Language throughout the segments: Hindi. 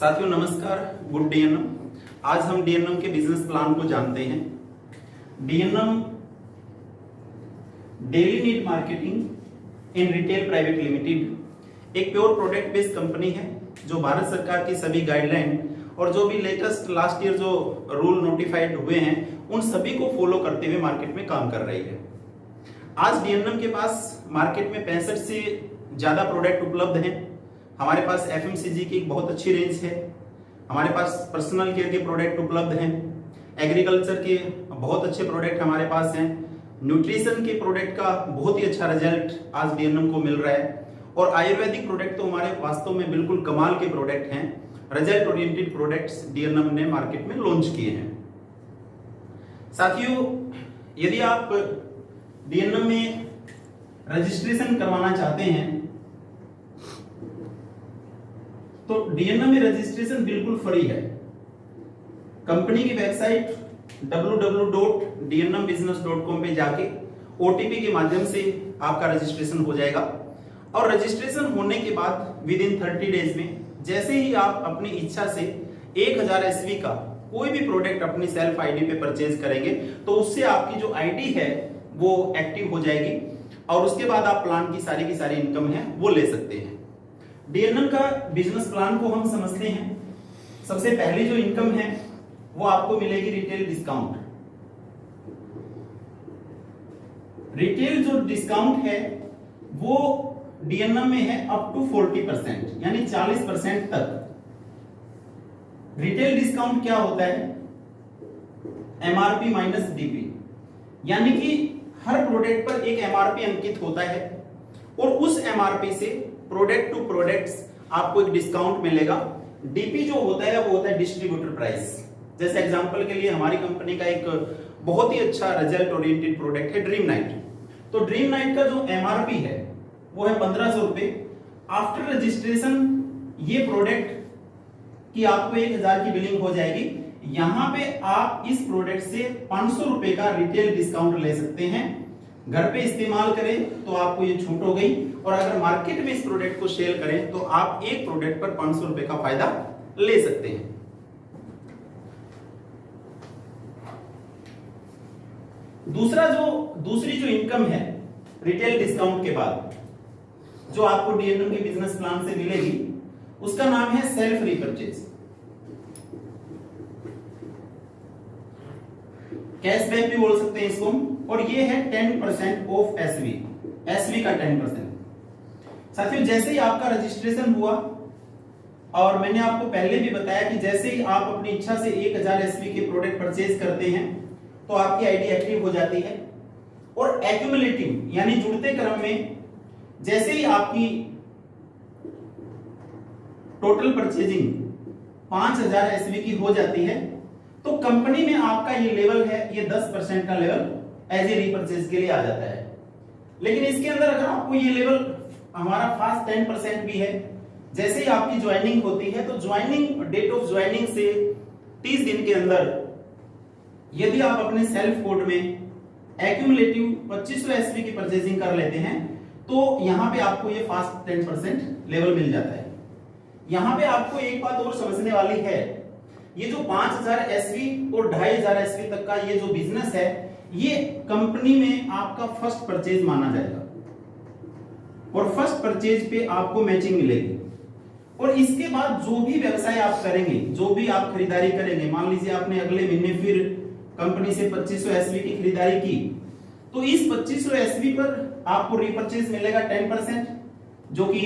साथियों नमस्कार, गुड डीएनएम। आज हम डीएनएम के बिजनेस प्लान को जानते हैं। DNM daily need marketing in retail private limited एक प्योर प्रोडक्ट बेस्ड कंपनी है जो भारत सरकार की सभी गाइडलाइन और जो भी लेटेस्ट लास्ट ईयर जो रूल नोटिफाइड हुए हैं उन सभी को फॉलो करते हुए मार्केट में काम कर रही है। आज डीएनएम के पास मार्केट में 65 से ज्यादा प्रोडक्ट उपलब्ध हैं। हमारे पास एफएमसीजी की एक बहुत अच्छी रेंज है, हमारे पास पर्सनल केयर के प्रोडक्ट उपलब्ध हैं, एग्रीकल्चर के बहुत अच्छे प्रोडक्ट हमारे पास हैं, न्यूट्रिशन के प्रोडक्ट का बहुत ही अच्छा रिजल्ट आज डीएनएम को मिल रहा है और आयुर्वेदिक प्रोडक्ट तो हमारे वास्तव में बिल्कुल कमाल के प्रोडक्ट हैं। रिजल्ट ओरिएंटेड प्रोडक्ट्स डीएनएम ने मार्केट में लॉन्च किए हैं। साथियों, यदि आप डीएनएम में रजिस्ट्रेशन करवाना चाहते हैं तो डीएनएम में रजिस्ट्रेशन बिल्कुल फ्री है। कंपनी की वेबसाइट www.dnmbusiness.com पे जाके ओटीपी के माध्यम से आपका रजिस्ट्रेशन हो जाएगा और रजिस्ट्रेशन होने के बाद विद इन 30 डेज में जैसे ही आप अपनी इच्छा से 1000 एसवी का कोई भी प्रोडक्ट अपनी सेल्फ आईडी पे परचेज करेंगे तो उससे आपकी जो आईडी है वो एक्टिव हो जाएगी और उसके बाद आप प्लान की सारी इनकम है वो ले सकते हैं। डीएनएम का बिजनेस प्लान को हम समझते हैं। सबसे पहली जो इनकम है वो आपको मिलेगी रिटेल डिस्काउंट। रिटेल जो डिस्काउंट है वो डीएनएम में है अप टू 40% यानी 40% तक। रिटेल डिस्काउंट क्या होता है? एमआरपी माइनस डीपी, यानी कि हर प्रोडक्ट पर एक एमआरपी अंकित होता है और उस एमआरपी से प्रोडक्ट टू प्रोडक्ट्स आपको एक डिस्काउंट मिलेगा। डीपी जो होता है वो होता है डिस्ट्रीब्यूटर प्राइस। जैसे एग्जांपल के लिए हमारी कंपनी का एक बहुत ही अच्छा रिजल्ट ओरिएंटेड प्रोडक्ट है ड्रीम नाइट। तो ड्रीम नाइट का जो एमआरपी है वो है 1500 रुपए। आफ्टर रजिस्ट्रेशन ये प्रोडक्ट की आपको 1000 की बिलिंग हो जाएगी। यहां पे आप इस प्रोडक्ट से 500 रुपए का रिटेल डिस्काउंट ले सकते हैं। घर पे इस्तेमाल करें तो आपको ये छूट हो गई और अगर मार्केट में इस प्रोडक्ट को सेल करें तो आप एक प्रोडक्ट पर 500 रुपए का फायदा ले सकते हैं। दूसरी जो इनकम है रिटेल डिस्काउंट के बाद जो आपको डीएनएम के बिजनेस प्लान से मिलेगी उसका नाम है सेल्फ रीपरचेज। कैशबैक भी बोल सकते हैं इसको, और ये है 10% ऑफ एसवी का 10%। साथियों, जैसे ही आपका रजिस्ट्रेशन हुआ और मैंने आपको पहले भी बताया कि जैसे ही आप अपनी इच्छा से 1000 एसवी के प्रोडक्ट परचेज करते हैं तो आपकी आईडी एक्टिव हो जाती है और एक्यूमुलेटिव यानी जुड़ते क्रम में जैसे ही आपकी टोटल परचेजिंग 5000 एसवी की हो जाती है तो कंपनी में आपका ये लेवल है, ये 10% का लेवल एज ए रीपरचेज के लिए आ जाता है। लेकिन इसके अंदर अगर आपको ये लेवल हमारा फास्ट 10% भी है, जैसे ही आपकी ज्वाइनिंग होती है तो ज्वाइनिंग डेट ऑफ ज्वाइनिंग से 30 दिन के अंदर यदि आप अपने सेल्फ कोड में एक्यूमुलेटिव 2500 एसवी की परचेजिंग कर लेते हैं तो यहां पे आपको ये फास्ट 10% लेवल मिल जाता है। यहां पे आपको एक बात और समझने वाली है, ये जो 5000 एसवी और 2500 एसवी तक का ये जो बिजनेस है ये कंपनी में आपका फर्स्ट परचेज माना जाएगा और फर्स्ट परचेज पे आपको मैचिंग मिलेगी। और इसके बाद जो भी व्यवसाय आप करेंगे, जो भी आप खरीदारी करेंगे, मान लीजिए आपने अगले महीने फिर कंपनी से 2500 एसवी की खरीदारी की तो इस 2500 एसवी पर आपको रीपरचेज मिलेगा 10% जो कि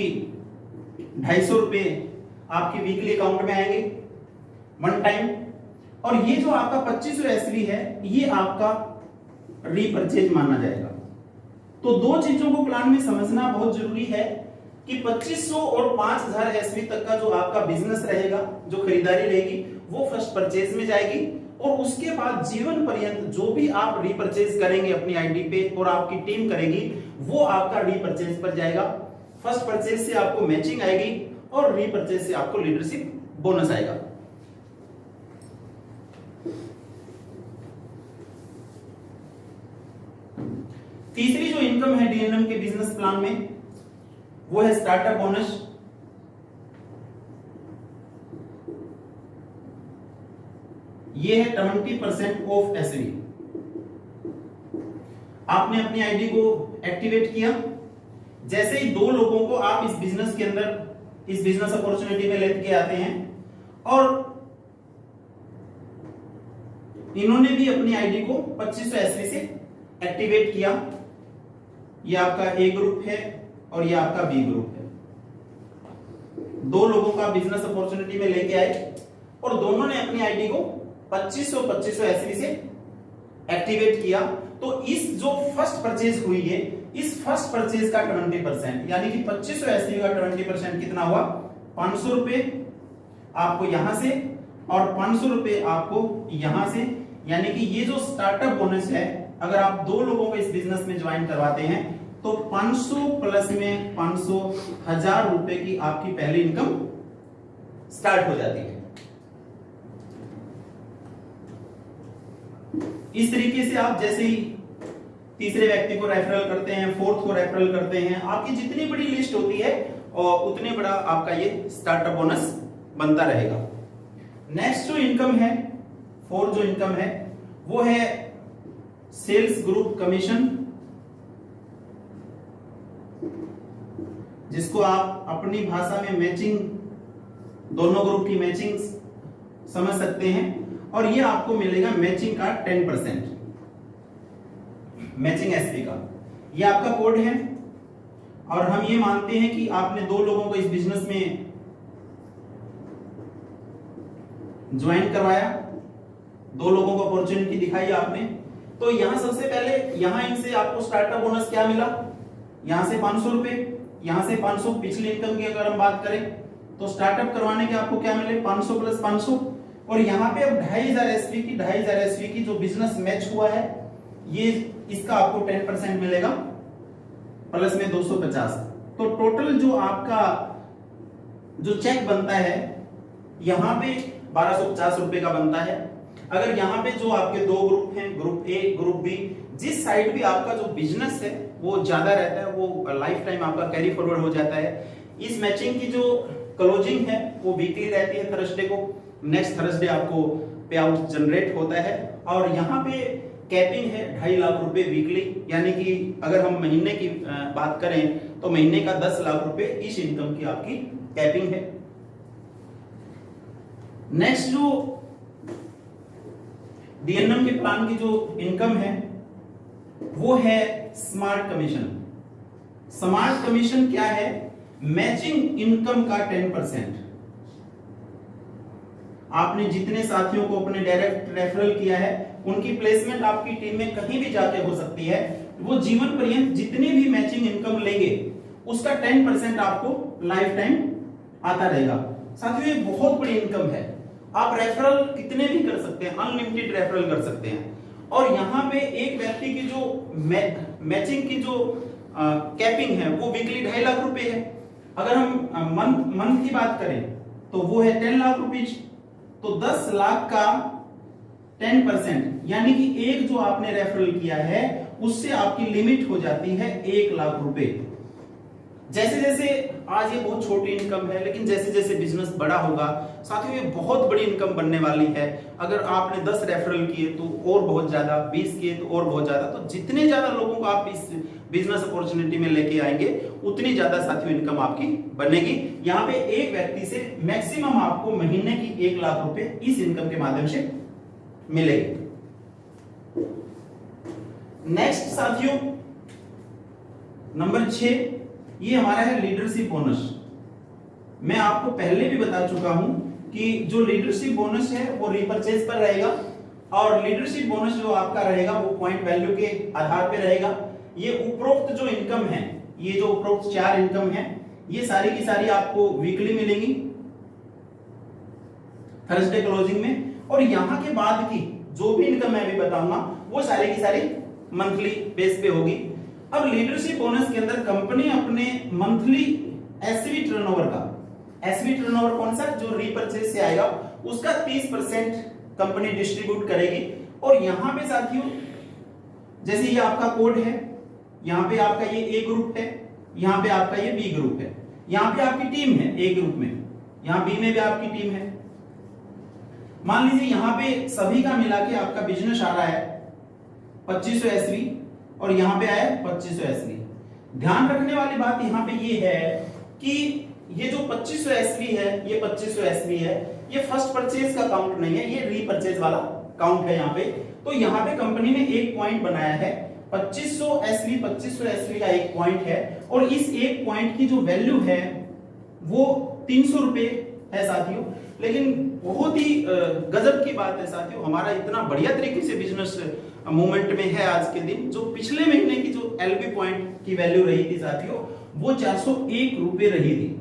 250 रुपए आपके वीकली अकाउंट में आएंगे वन टाइम। और ये जो आपका 2500 एसवी है ये आपका रीपरचेज माना जाएगा। तो दो चीजों को प्लान में समझना बहुत जरूरी है कि 2500 और 5000 एसवी तक का जो आपका बिजनेस रहेगा, जो खरीदारी रहेगी वो फर्स्ट परचेज में जाएगी और उसके बाद जीवन पर्यंत जो भी आप रीपरचेज करेंगे अपनी आईडी पे और आपकी टीम करेगी वो आपका रीपरचेज पर जाएगा। फर्स्ट परचेज से आपको मैचिंग आएगी और रीपरचेज से आपको लीडरशिप बोनस आएगा। तीसरी जो इनकम है डीएनएम के बिजनेस प्लान में वो है स्टार्टअप बोनस। ये है 20% ऑफ एसवी। आपने अपनी आईडी को एक्टिवेट किया, जैसे ही 2 लोगों को आप इस बिजनेस के अंदर, इस बिजनेस अपॉर्चुनिटी में लेके आते हैं और इन्होंने भी अपनी आईडी को 2500 एसवी से एक्टिवेट किया। ये आपका ए ग्रुप है और ये आपका बी ग्रुप है। 2 लोगों का बिजनेस अपॉर्चुनिटी में लेके आए और दोनों ने अपनी आईडी को 2500 एसवी से एक्टिवेट किया। तो इस जो फर्स्ट परचेज हुई है, इस फर्स्ट परचेज का 20% यानी कि 2500 एसवी का 20% कितना हुआ? 500 रुपए आपको यहां से और 500 रुपए आपको यहां से, यानी कि ये जो स्टार्टअप बोनस है, अगर आप 2 लोगों को इस बिजनेस में ज्वाइन करवाते हैं तो 500 प्लस में 500 1000 रुपए की आपकी पहली इनकम स्टार्ट हो जाती है। इस तरीके से आप जैसे ही तीसरे व्यक्ति को रेफरल करते हैं, फोर्थ को रेफरल करते हैं, आपकी जितनी बड़ी लिस्ट होती है और उतने बड़ा आपका ये स्टार्टअप बोनस बनता रहेगा। नेक्स्ट जो इनकम है, फोर्थ जो इनकम है वो है सेल्स ग्रुप कमीशन, जिसको आप अपनी भाषा में मैचिंग, दोनों ग्रुप की मैचिंग समझ सकते हैं। और ये आपको मिलेगा मैचिंग का 10%, मैचिंग एसपी का। ये आपका कोड है और हम ये मानते हैं कि आपने 2 लोगों को इस बिजनेस में ज्वाइन करवाया, 2 लोगों को अपॉर्चुनिटी दिखाई आपने। तो यहां सबसे पहले यहां इनसे आपको स्टार्टअप बोनस क्या मिला? यहां से 500 रुपए, यहां से 500। पिछली इनकम की अगर हम बात करें तो स्टार्टअप करवाने के आपको क्या मिले? 500 प्लस 500। और यहाँ पे अब 2500 एसवी की, 2500 एसवी की जो बिजनेस मैच हुआ है, ये इसका आपको 10% मिलेगा प्लस में 250। तो टोटल जो आपका जो चेक बनता है यहाँ पे 1250 रुपए का बनता है। अगर यहाँ पे जो आपके 2 ग्रुप हैं, ग्रुप ए ग्रुप बी, जिस साइड भी आपका जो बिजनेस है वो ज्यादा रहता है, वो लाइफ टाइम आपका कैरी फॉरवर्ड हो जाता है। इस मैचिंग की जो क्लोजिंग है वो वीकली रहती है, थर्सडे को। नेक्स्ट थर्सडे आपको पे आउट जनरेट होता है। और यहाँ पे कैपिंग है 2.5 लाख रुपए वीकली, यानी कि अगर हम महीने की बात करें तो महीने का 10 लाख रुपए इस इनकम की आपकी कैपिंग है। नेक्स्ट जो डीएनएम के प्लान की जो इनकम है वो है स्मार्ट कमीशन। स्मार्ट कमीशन क्या है? मैचिंग इनकम का 10%। आपने जितने साथियों को अपने डायरेक्ट रेफरल किया है उनकी प्लेसमेंट आपकी टीम में कहीं भी जाके हो सकती है। वो जीवन पर्यंत जितनी भी मैचिंग इनकम लेंगे उसका 10% आपको लाइफ टाइम आता रहेगा। साथियों ये बहुत बड़ी इनकम है। आप रेफरल कितने भी कर सकते हैं, अनलिमिटेड रेफरल कर सकते हैं। और यहाँ पे एक व्यक्ति की जो मैचिंग की जो कैपिंग है वो वीकली 2.5 लाख रुपए है। अगर हम मंथ की बात करें तो वो है 10 लाख रुपीज। तो 10 लाख का 10% यानी कि एक जो आपने रेफरल किया है उससे आपकी लिमिट हो जाती है 1 लाख रुपए। जैसे जैसे आज ये बहुत छोटी इनकम है, लेकिन जैसे जैसे बिजनेस बड़ा होगा साथियों ये बहुत बड़ी इनकम बनने वाली है। अगर आपने 10 रेफरल किए तो और बहुत ज्यादा, 20 किए तो और बहुत ज्यादा। तो जितने ज्यादा लोगों को आप इस बिजनेस अपॉर्चुनिटी में लेके आएंगे उतनी ज्यादा साथियों इनकम आपकी बनेगी। यहाँ पे एक व्यक्ति से मैक्सिमम आपको महीने की 1 लाख रुपए इस इनकम के माध्यम से मिलेगी। नेक्स्ट साथियों नंबर 6, ये हमारा है लीडरशिप बोनस। मैं आपको पहले भी बता चुका हूं कि जो लीडरशिप बोनस है वो रीपरचेज पर रहेगा और लीडरशिप बोनस जो आपका रहेगा वो पॉइंट वैल्यू के आधार पर रहेगा। ये उपरोक्त जो इनकम है, ये जो उपरोक्त 4 इनकम है, ये सारी की सारी आपको वीकली मिलेंगी थर्सडे क्लोजिंग में। और यहां के बाद की जो भी इनकम मैं अभी बताऊंगा वो सारी की सारी मंथली बेस पे होगी। अब लीडरशिप बोनस के अंदर कंपनी अपने मंथली एसवी टर्नओवर का, एसवी टर्नओवर कौन सा जो रीपरचेज से आएगा उसका 30% कंपनी डिस्ट्रीब्यूट करेगी। और यहां पे साथियों जैसे ये आपका कोड है, यहां पे आपका ये ए ग्रुप है, यहां पे आपका ये बी ग्रुप है, यहां पे आपकी टीम है ए ग्रुप में, यहां बी में भी आपकी टीम है। मान लीजिए यहाँ पे सभी का मिला के आपका बिजनेस आ रहा है 2500 एसवी और यहाँ पे आया 2500 एसवी। ध्यान रखने वाली बात यहाँ पे ये है कि ये जो 2500 एसवी है, ये 2500 एसवी है, ये फर्स्ट परचेज का काउंट नहीं है, ये रीपरचेज वाला काउंट है यहाँ पे। तो यहाँ पे कंपनी ने एक पॉइंट बनाया है 2500 एसवी का एक पॉइंट है और इस एक पॉइंट की जो वैल्यू है वो 300 रुपए है साथियों। लेकिन बहुत ही गजब की बात है साथियों, हमारा इतना बढ़िया तरीके से बिजनेस मूवमेंट में है आज के दिन। जो पिछले महीने की जो एलबी पॉइंट की वैल्यू रही थी साथियों वो 401 रुपए रही थी।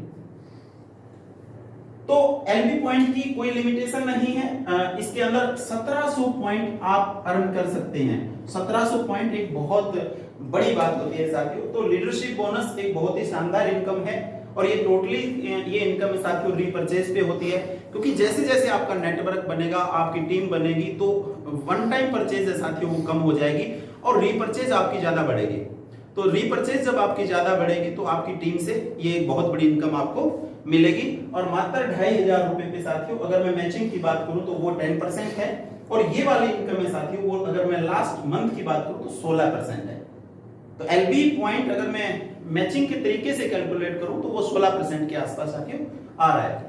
तो एलबी पॉइंट की कोई लिमिटेशन नहीं है, इसके अंदर 1700 पॉइंट आप अर्न कर सकते हैं। 1700 पॉइंट एक बहुत बड़ी बात होती है साथियों। तो लीडरशिप बोनस एक बहुत ही शानदार इनकम है और ये टोटली ये इनकम साथियों रीपरचेज पे होती है, क्योंकि जैसे जैसे आपका नेटवर्क बनेगा, आपकी टीम बनेगी, तो वन टाइम परचेज है साथियों वो कम हो जाएगी और रीपरचेज आपकी ज्यादा बढ़ेगी। तो रीपरचेज जब आपकी ज्यादा बढ़ेगी तो आपकी टीम से ये एक बहुत बड़ी इनकम आपको मिलेगी। और मात्र 2500 रुपए पे साथियों अगर मैं मैचिंग की बात करूं तो वो 10% है और ये वाली इनकम है साथियों वो अगर मैं लास्ट मंथ की बात करूं तो 16% है। तो एलबी पॉइंट अगर मैं मैचिंग के तरीके से कैलकुलेट करूं तो वो 16% के आसपास साथियों आ रहा है।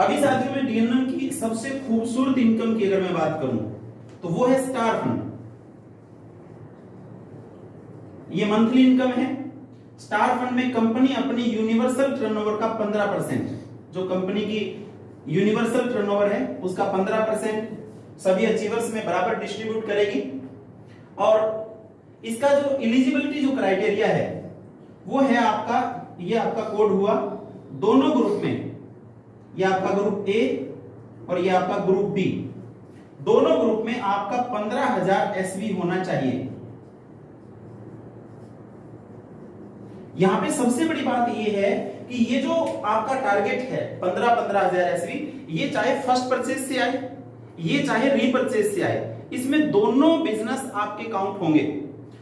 अभी साथियों में डीएनएम की सबसे खूबसूरत इनकम की अगर मैं बात करूं तो वो है स्टार फंड। ये मंथली इनकम है। स्टार फंड में कंपनी अपनी यूनिवर्सल टर्नओवर का 15%, जो कंपनी की यूनिवर्सल टर्नओवर है उसका 15% सभी अचीवर्स में बराबर डिस्ट्रीब्यूट करेगी। और इसका जो एलिजिबिलिटी जो क्राइटेरिया है वो है आपका, ये आपका कोड हुआ दोनों ग्रुप में, ये आपका ग्रुप ए और ये आपका ग्रुप बी, दोनों ग्रुप में आपका 15,000 एसवी होना चाहिए। यहां पे सबसे बड़ी बात ये है कि ये जो आपका टारगेट है 15,000 एसवी, ये चाहे फर्स्ट परचेज से आए, ये चाहे रीपरचेज से आए, इसमें दोनों बिजनेस आपके काउंट होंगे।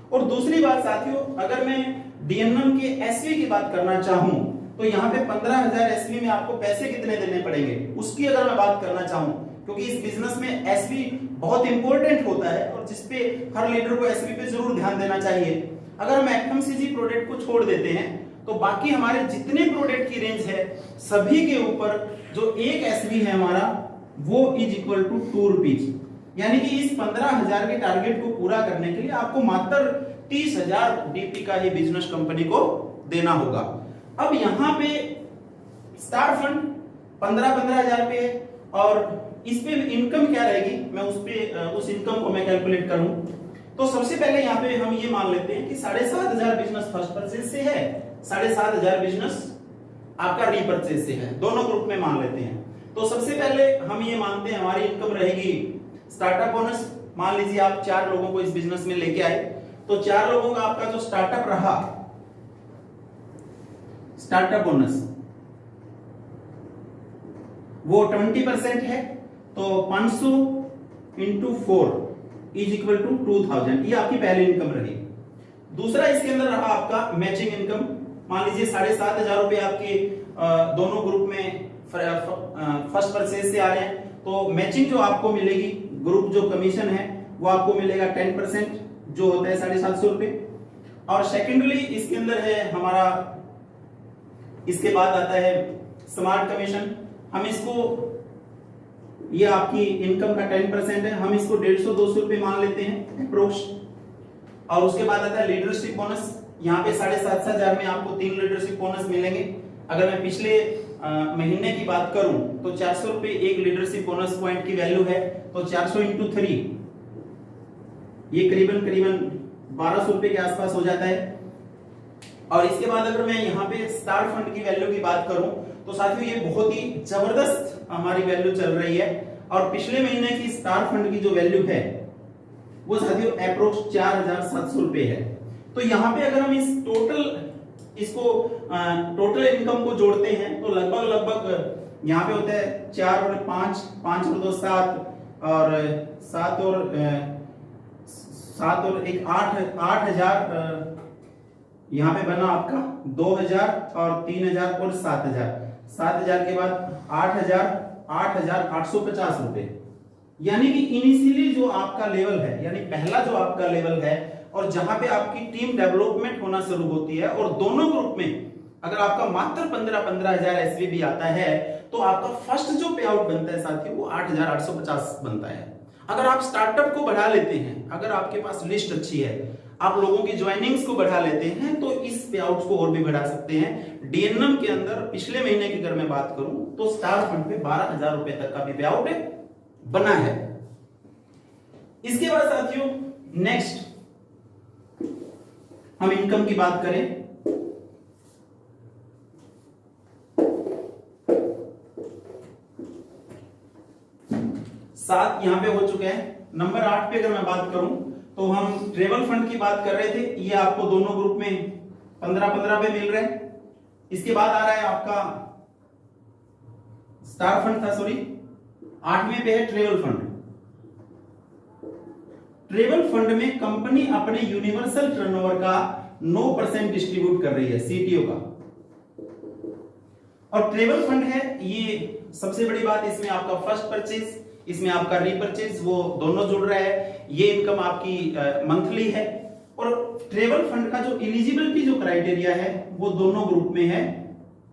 और दूसरी बात साथियों, अगर मैं डीएनएम के एसवी की बात करना चाहूं तो यहाँ पे 15,000 एसवी में आपको पैसे कितने देने पड़ेंगे उसकी अगर मैं बात करना चाहूं, क्योंकि इस बिजनेस में एसवी बहुत इंपॉर्टेंट होता है और जिसपे हर लीडर को एसवी पे जरूर ध्यान देना चाहिए। अगर हम एफएमसीजी प्रोडक्ट को छोड़ देते हैं तो बाकी हमारे जितने प्रोडक्ट की रेंज है सभी के ऊपर जो एक एसवी है हमारा वो इज इक्वल टू 2 रुपीज। यानी कि इस 15,000 के टारगेट को पूरा करने के लिए आपको मात्र 30,000 डीपी का ही बिजनेस कंपनी को देना होगा। अब यहाँ पे स्टार फंड 15,000 पे और इस पे इनकम क्या रहेगी, मैं उस इनकम को मैं कैलकुलेट करूं तो सबसे पहले यहाँ पे हम ये मान लेते हैं कि 7,500 बिजनेस फर्स्ट परचेज से है, 7,500 बिजनेस आपका रीपरचेज से है, दोनों ग्रुप में मान लेते हैं। तो सबसे पहले हम ये मानते हैं हमारी इनकम रहेगी स्टार्टअप बोनस। मान लीजिए आप 4 लोगों को इस बिजनेस में लेके आए, तो 4 लोगों का आपका जो स्टार्टअप रहा स्टार्टअप बोनस वो 20% है, तो 500 इंटू 4 इज इक्वल टू 2,000, ये आपकी पहली इनकम रही। दूसरा इसके अंदर रहा आपका मैचिंग इनकम। मान लीजिए 7,500 रुपए आपके दोनों ग्रुप में फर्स्ट परचेज से आ रहे हैं, तो मैचिंग जो आपको मिलेगी, ग्रुप जो कमीशन है वो आपको मिलेगा 10% जो होता है 750 रुपए। और सेकेंडली इसके अंदर है हमारा, इसके बाद आता है स्मार्ट कमीशन। हम इसको, ये आपकी इनकम का 10% है, हम इसको 150-200 रुपए मान लेते हैं अप्रोक्स। और उसके बाद आता है लीडरशिप बोनस। यहाँ पे 7,500 में आपको 3 लीडरशिप बोनस मिलेंगे। अगर मैं पिछले महीने की बात करूं तो 400 रुपए एक लीडरशिप बोनस पॉइंट की वैल्यू है, तो 400 इंटू 3 ये करीबन 1200 रुपए के आसपास हो जाता है। और इसके बाद अगर मैं यहाँ पे स्टार फंड की वैल्यू की बात करूं तो साथियों ये बहुत ही जबरदस्त हमारी वैल्यू चल रही है। और पिछले महीने की स्टार फंड की जो वैल्यू है वो साथियों अप्रोक्स 4,700 रुपए है। तो यहाँ पे अगर हम इस टोटल इनकम को जोड़ते हैं तो लगभग यहाँ पे होता है 4 और 5, 5 और 2 7 और 7 और 1 8,000 यहाँ पे बना आपका 2,000 और 3,000 और 7,000। 7,000 के बाद 8,000, 8,850 रुपए। यानी कि इनिशियली जो आपका लेवल है, यानी पहला जो आपका लेवल है और जहां पे आपकी टीम डेवलपमेंट होना शुरू होती है, और दोनों ग्रुप में अगर आपका मात्र 15,000 एसवीबी आता है तो आपका फर्स्ट जो पे आउट बनता है साथियों वो 8,850 बनता है। अगर आप स्टार्टअप को बढ़ा लेते हैं, अगर आपके पास लिस्ट अच्छी है, आप लोगों की ज्वाइनिंग्स को बढ़ा लेते हैं, तो इस पे आउट को और भी बढ़ा सकते हैं। डीएनएम के अंदर पिछले महीने की अगर मैं बात करूं तो स्टार फंड पे 12,000 रुपए तक का भी पे आउट बना है। इसके बाद साथियों नेक्स्ट हम इनकम की बात करें। सात यहां पे हो चुके हैं। नंबर 8 पे अगर मैं बात करूं तो हम ट्रेवल फंड की बात कर रहे थे, ये आपको दोनों ग्रुप में 15-15 पे मिल रहे हैं। इसके बाद आ रहा है आपका स्टार फंड था, सॉरी 8वें पे है ट्रेवल फंड। ट्रेवल फंड में कंपनी अपने यूनिवर्सल टर्नओवर का 9% डिस्ट्रीब्यूट कर रही है सीटीओ का। और ट्रेवल फंड है, ये सबसे बड़ी बात इसमें आपका फर्स्ट परचेज, इसमें आपका रीपरचेज, वो दोनों जुड़ रहा है। ये इनकम आपकी मंथली है। और ट्रेवल फंड का जो एलिजिबिलिटी जो क्राइटेरिया है वो दोनों ग्रुप में है,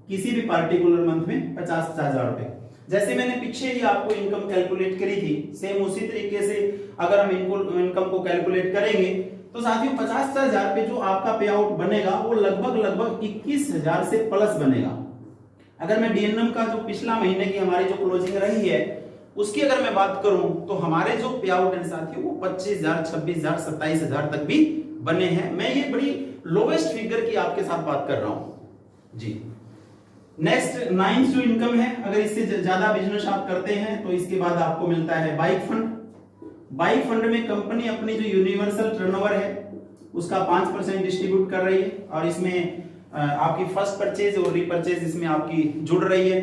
किसी भी पार्टिकुलर मंथ में 50,000 रुपए। जैसे मैंने पीछे ही आपको इनकम कैलकुलेट करी थी, सेम उसी तरीके से अगर हम इनकम को कैलकुलेट करेंगे तो साथियों 50,000 पे जो आपका पे आउट बनेगा वो लगभग 21,000 से प्लस बनेगा। अगर मैं डीएनएम का जो पिछला महीने की हमारी जो क्लोजिंग रही है उसकी अगर मैं बात करूं तो हमारे जो पे आउट है साथियों वो 25,000, 26,000, 27,000 तक भी बने हैं। मैं ये बड़ी लोवेस्ट फिगर की आपके साथ बात कर रहा हूं जी। नेक्स्ट 9th जो इनकम है, अगर इससे ज्यादा बिजनेस आप करते हैं तो इसके बाद आपको मिलता है बाइक फंड। बाइक फंड में कंपनी अपनी जो यूनिवर्सल टर्नओवर है उसका 5% डिस्ट्रीब्यूट कर रही है, और इसमें आपकी फर्स्ट परचेज और रीपरचेज इसमें आपकी जुड़ रही है।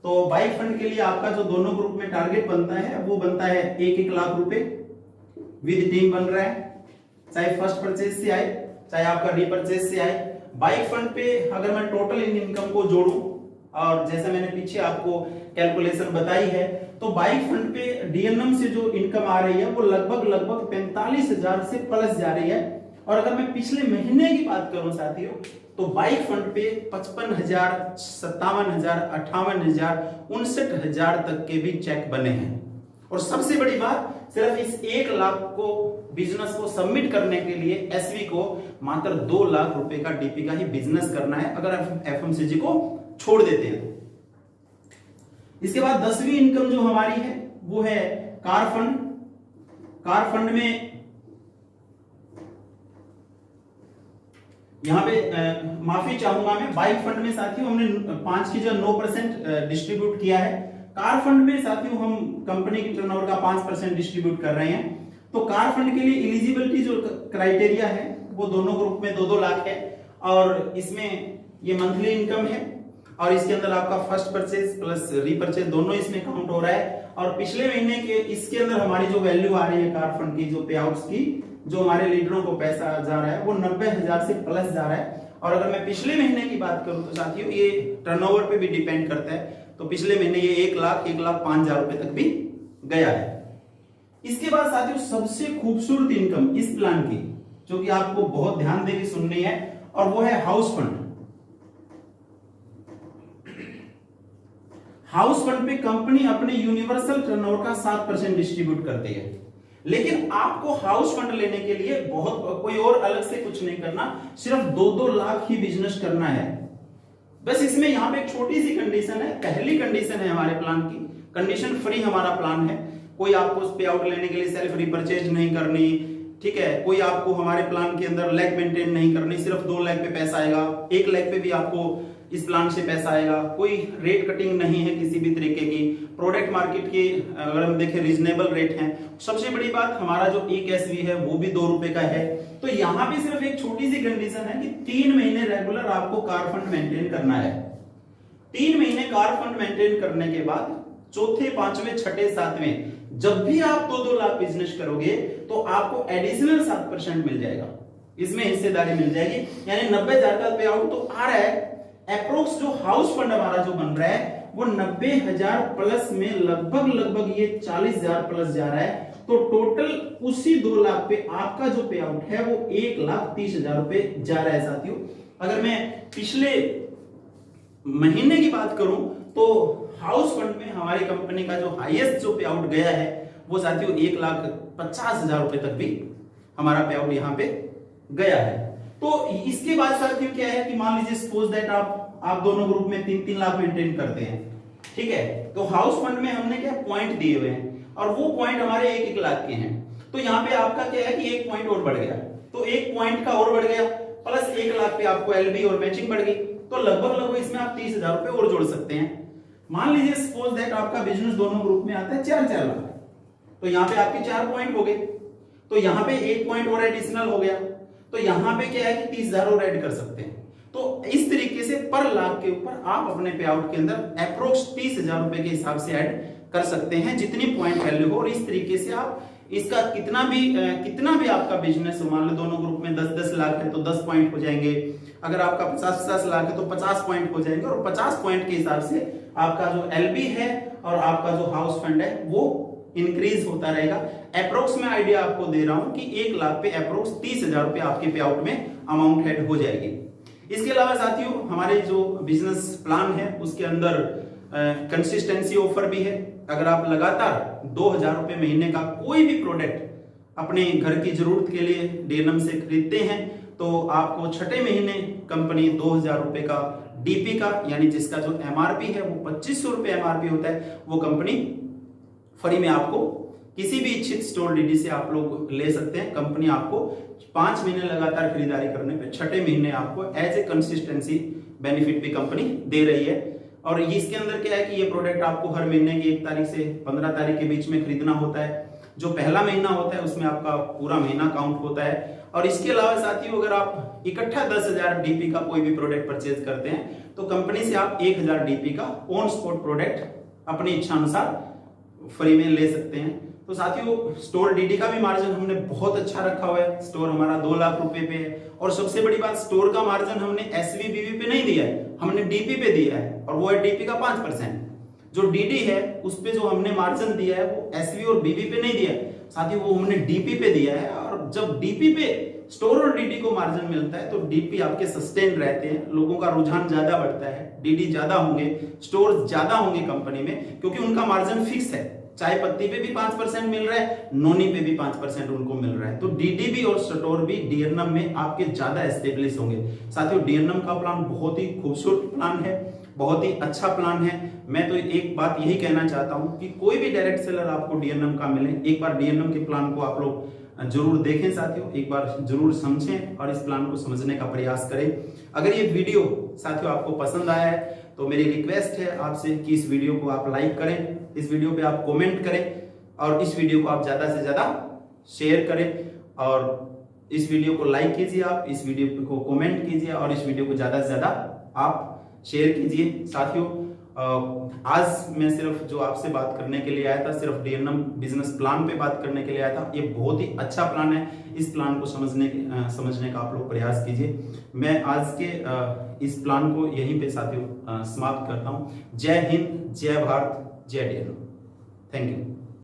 तो बाइक फंड के लिए आपका जो दोनों ग्रुप में टारगेट बनता है वो बनता है 1-1 लाख रुपए विद टीम बन रहा है, चाहे फर्स्ट परचेज से आए चाहे आपका रीपरचेज से आए। बाइक फंड पे अगर मैं टोटल इनकम को जोड़ूं, और जैसे मैंने पीछे आपको कैलकुलेशन बताई है, तो बाइक फंड पे डीएनएम से जो इनकम आ रही है वो लगभग 45,000 से प्लस जा रही है। और अगर मैं पिछले महीने की बात करूं साथियों तो बाइक फंड पे 55,000, 57,000, 58,000, 59,000 तक के भी चेक बने हैं। और सबसे बड़ी बात, सिर्फ इस 1 लाख को बिजनेस को सबमिट करने के लिए एसवी को मात्र 2 लाख रुपए का डीपी का ही बिजनेस करना है, अगर एफएमसीजी को छोड़ देते हैं। इसके बाद 10वीं इनकम जो हमारी है वो है कार फंड। कार फंड में यहां पे माफी चाहूंगा मैं, बाइक फंड में साथियों हमने 5 की जगह 9% डिस्ट्रीब्यूट किया है। कार फंड में साथियों हम कंपनी की टर्नओवर का 5% डिस्ट्रीब्यूट कर रहे हैं। तो कार फंड के लिए एलिजिबिलिटी जो क्राइटेरिया है वो दोनों ग्रुप में 2-2 लाख है, और इसमें ये मंथली इनकम है, और इसके अंदर आपका फर्स्ट परचेज प्लस रीपरचेज दोनों इसमें काउंट हो रहा है। और पिछले महीने के इसके अंदर हमारी जो वैल्यू आ रही है कार फंड की, जो पे आउट्स की, जो हमारे लीडरों को पैसा जा रहा है वो 90,000 से प्लस जा रहा है। और अगर मैं पिछले महीने की बात करूं तो साथियों ये टर्नओवर पे भी डिपेंड करता है, तो पिछले महीने ये 1,05,000 रुपए तक भी गया है। इसके बाद साथियों सबसे खूबसूरत इनकम इस प्लान की, जो कि आपको बहुत ध्यान देकर सुननी है, और वो है हाउस फंड। हाउस फंड पे कंपनी अपने यूनिवर्सल टर्नओवर का 7% डिस्ट्रीब्यूट करती है। लेकिन आपको हाउस फंड लेने के लिए बहुत कोई और अलग से कुछ नहीं करना, सिर्फ 2-2 लाख ही बिजनेस करना है बस। इसमें यहां पे एक छोटी सी कंडीशन है, पहली कंडीशन है हमारे प्लान की, कंडीशन फ्री हमारा प्लान है। कोई आपको उस पे आउट लेने के लिए सेल्फ रिपरचेज नहीं करनी, ठीक है। कोई आपको हमारे प्लान के अंदर लेग मेंटेन नहीं करनी, सिर्फ 2 लेग पे पैसा आएगा, 1 लेग पे भी आपको इस प्लान से पैसा आएगा। कोई रेट कटिंग नहीं है किसी भी तरीके की। प्रोडक्ट मार्केट की अगर हम देखें रीजनेबल रेट है। सबसे बड़ी बात, हमारा जो एक एसवी है वो भी 2 रुपए का है। तो यहाँ पे सिर्फ एक छोटी सी कंडीशन है कि 3 महीने रेगुलर आपको कार फंड मेंटेन करना है। 3 महीने कार फंड मेंटेन करने के बाद चौथे, 5वें, 6ठे, 7वें जब भी आप 2-2 लाख बिजनेस करोगे तो आपको एडिशनल 7% मिल जाएगा, इसमें हिस्सेदारी मिल जाएगी। यानी 90,000 का पे आउट तो आ रहा है, अप्रोक्स जो हाउस फंड हमारा जो बन रहा है वो 90,000 प्लस में लगभग ये 40,000 प्लस जा रहा है। तो टोटल उसी 2 लाख पे आपका जो पे आउट है वो 1,30,000 रुपए जा रहा है साथियों। अगर मैं पिछले महीने की बात करूं तो हाउस फंड में हमारी कंपनी का जो हाईएस्ट जो पे आउट गया है वो साथियों 1,50,000 रुपए तक भी हमारा पे आउट यहाँ पे गया है। तो इसके बाद साथियों क्या है कि मान लीजिए सपोज दैट आप दोनों ग्रुप में 3-3 लाख मेंटेन करते हैं, ठीक है। तो हाउस फंड में हमने क्या पॉइंट दिए हुए हैं और वो पॉइंट हमारे 1-1 लाख के हैं। तो यहाँ पे आपका क्या है कि 1 पॉइंट और बढ़ गया, तो 1 पॉइंट का और बढ़ गया प्लस 1 लाख पे आपको एलबी और मैचिंग बढ़ गई। तो लगभग इसमें आप 30,000 रुपए और जोड़ सकते हैं। मान लीजिए सपोज दैट आपका बिजनेस दोनों ग्रुप में आता है 4-4 लाख, तो यहाँ पे आपके 4 पॉइंट हो गए, तो यहाँ पे 1 पॉइंट और एडिशनल हो गया। तो यहाँ पे क्या है कि 30,000 और ऐड कर सकते हैं। तो इस तरीके से पर लाख के ऊपर आप अपने पे आउट के अंदर अप्रोक्स 30,000 रुपए के हिसाब से ऐड कर सकते हैं जितनी पॉइंट वैल्यू हो। और इस तरीके से आप इसका कितना भी आपका बिजनेस हो, मान लो दोनों ग्रुप में 10-10 लाख है तो 10 पॉइंट हो जाएंगे, अगर आपका 50-50 लाख है तो 50 पॉइंट हो जाएंगे। और 50 पॉइंट के हिसाब से आपका जो एलबी है और आपका जो हाउस फंड है वो इंक्रीज होता रहेगा। अप्रोक्स में आइडिया आपको दे रहा हूं कि 1 लाख पे अप्रोक्स 30,000 रुपए आपके पे आउट में अमाउंट ऐड हो जाएगी। इसके अलावा साथियों हमारे जो बिजनेस प्लान है उसके अंदर कंसिस्टेंसी ऑफर भी है। अगर आप लगातार 2,000 रुपए महीने का कोई भी प्रोडक्ट अपने घर की जरूरत के लिए डीएनएम से खरीदते हैं तो आपको छठे महीने कंपनी 2,000 रुपए का डीपी का, यानी जिसका जो एमआरपी है वो 2,500 रुपए एमआरपी होता है, वो कंपनी फ्री में आपको किसी भी इच्छित स्टोर डीडी से आप लोग ले सकते हैं। कंपनी आपको 5 महीने लगातार खरीदारी करने पे छठे महीने आपको एज ए कंसिस्टेंसी बेनिफिट भी कंपनी दे रही है। और इसके अंदर क्या है कि ये प्रोडक्ट आपको हर महीने की 1 तारीख से 15 तारीख के बीच में खरीदना होता है। जो पहला महीना होता है उसमें आपका पूरा महीना काउंट होता है। और इसके अलावा साथियों अगर आप इकट्ठा 10,000 डीपी का कोई भी प्रोडक्ट परचेज करते हैं तो कंपनी से आप 1,000 डीपी का ऑन स्पॉट प्रोडक्ट अपनी इच्छा अनुसार फ्री में ले सकते हैं। तो साथियों स्टोर डीडी का भी मार्जिन हमने बहुत अच्छा रखा हुआ है। स्टोर हमारा 2 लाख रुपए पे है और सबसे बड़ी बात स्टोर का मार्जिन हमने एसवी बीवी पे नहीं दिया है, हमने डीपी पे दिया है और वो है डीपी का 5%। जो डीडी है उस पे जो हमने मार्जिन दिया है वो एसवी और बीवी पे नहीं दिया है साथियों, वो हमने डीपी पे दिया है। और जब डीपी पे स्टोर और डीडी को मार्जिन मिलता है तो डीपी आपके सस्टेन रहते हैं, लोगों का रुझान ज्यादा बढ़ता है, डीडी ज्यादा होंगे, स्टोर ज्यादा होंगे कंपनी में, क्योंकि उनका मार्जिन फिक्स है। चाय पत्ती पे भी 5% मिल रहा है, नोनी पे भी 5% उनको मिल रहा है। तो डीडी भी और स्टोर भी डीएनएम में आपके ज्यादा एस्टेब्लिश होंगे। साथियों डीएनएम का प्लान बहुत ही खूबसूरत प्लान है, बहुत ही अच्छा प्लान है। मैं तो एक बात यही कहना चाहता हूं कि कोई भी डायरेक्ट सेलर आपको डीएनएम का मिले, एक बार डीएनएम के प्लान को आप लोग जरूर देखें साथियों, एक बार जरूर समझें और इस प्लान को समझने का प्रयास करें। अगर ये वीडियो साथियों आपको पसंद आया है तो मेरी रिक्वेस्ट है आपसे कि इस वीडियो को आप लाइक करें, इस वीडियो पे आप कमेंट करें और इस वीडियो को आप ज्यादा से ज्यादा शेयर करें। और इस वीडियो को लाइक कीजिए, आप इस वीडियो को कमेंट कीजिए और इस वीडियो को ज्यादा से ज्यादा आप शेयर कीजिए। साथियों आज मैं सिर्फ जो आपसे बात करने के लिए आया था, सिर्फ डीएनएम बिजनेस प्लान पे बात करने के लिए आया था। ये बहुत ही अच्छा प्लान है, इस प्लान को समझने का आप लोग प्रयास कीजिए। मैं आज के इस प्लान को यहीं पे साथियों समाप्त करता हूं। जय हिंद, जय भारत, जय डीएनएम। Thank you.